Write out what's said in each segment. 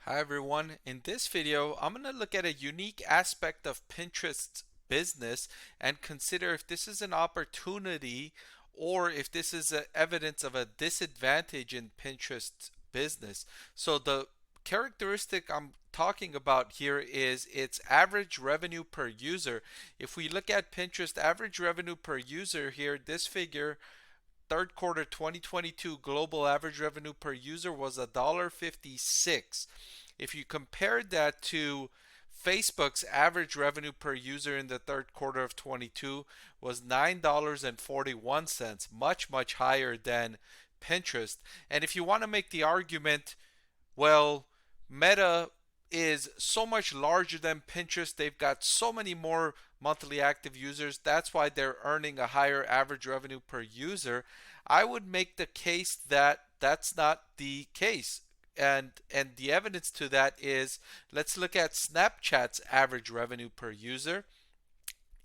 Hi everyone. In this video, I'm going to look at a unique aspect of Pinterest's business and consider if this is an opportunity or if this is evidence of a disadvantage in Pinterest's business. So the characteristic I'm talking about here is its average revenue per user. If we look at Pinterest average revenue per user here, this figure third quarter 2022 global average revenue per user was $1.56. If you compared that to Facebook's average revenue per user in the third quarter of 22 was $9.41, much higher than Pinterest. And if you want to make the argument, well, Meta is so much larger than Pinterest. They've got so many more monthly active users. That's why they're earning a higher average revenue per user. I would make the case that that's not the case. And the evidence to that is, let's look at Snapchat's average revenue per user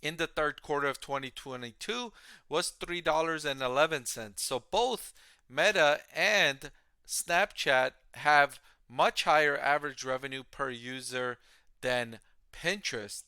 in the third quarter of 2022 was $3.11. So both Meta and Snapchat have much higher average revenue per user than Pinterest.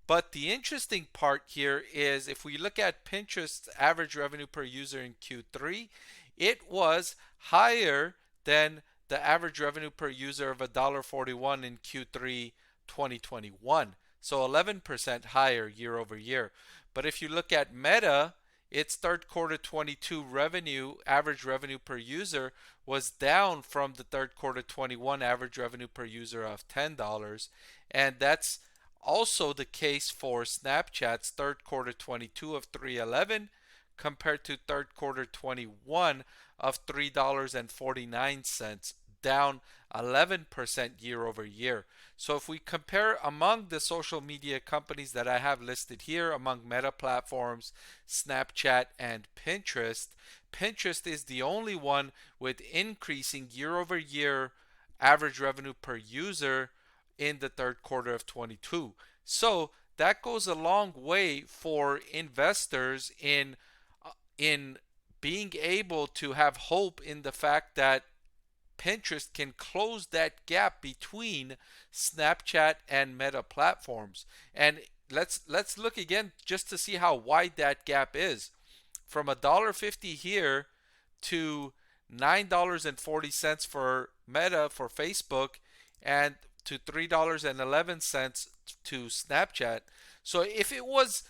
But the interesting part here is if we look at Pinterest's average revenue per user in Q3, it was higher than the average revenue per user of $1.41 in Q3 2021. So 11% higher year over year. But if you look at Meta, its third quarter 22 revenue, average revenue per user, was down from the third quarter 21 average revenue per user of $10. And that's also the case for Snapchat's third quarter 22 of 311 compared to third quarter 21 of $3.49, down 11% year over year. So if we compare among the social media companies that I have listed here, among Meta platforms, Snapchat, and Pinterest, Pinterest is the only one with increasing year over year average revenue per user in the third quarter of 22. So that goes a long way for investors in being able to have hope in the fact that Pinterest can close that gap between Snapchat and Meta platforms. And let's look again just to see how wide that gap is. From $1.50 here to $9.40 for Meta for Facebook and to $3.11 to Snapchat. So if it was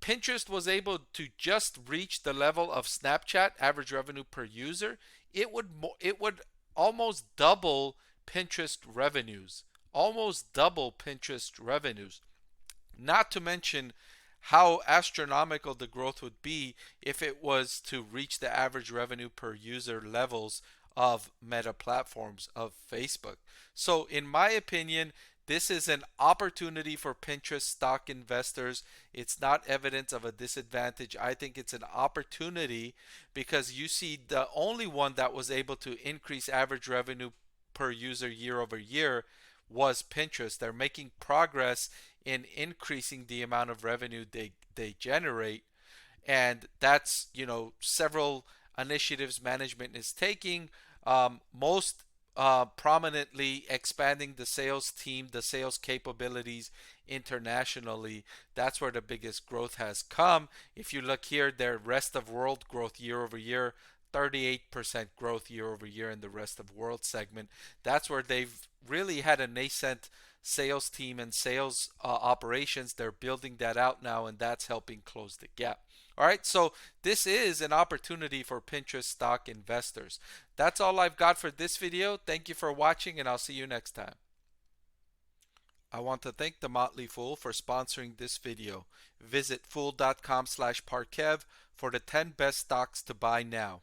Pinterest was able to just reach the level of Snapchat average revenue per user, it would almost double Pinterest revenues. Almost double Pinterest revenues. Not to mention how astronomical the growth would be if it was to reach the average revenue per user levels of Meta platforms of Facebook. So in my opinion, this is an opportunity for Pinterest stock investors. It's not evidence of a disadvantage. I think it's an opportunity because you see the only one that was able to increase average revenue per user year over year was Pinterest. They're making progress in increasing the amount of revenue they generate. And that's, several initiatives management is taking. Most prominently expanding the sales team, the sales capabilities internationally. That's where the biggest growth has come. If you look here, their rest of world growth year over year, 38% growth year over year in the rest of world segment. That's where they've really had a nascent sales team and sales operations. They're building that out now, and that's helping close the gap. All right, so this is an opportunity for Pinterest stock investors. That's all I've got for this video. Thank you for watching, and I'll see you next time. I want to thank the Motley Fool for sponsoring this video. Visit fool.com/Parkev for the 10 best stocks to buy now.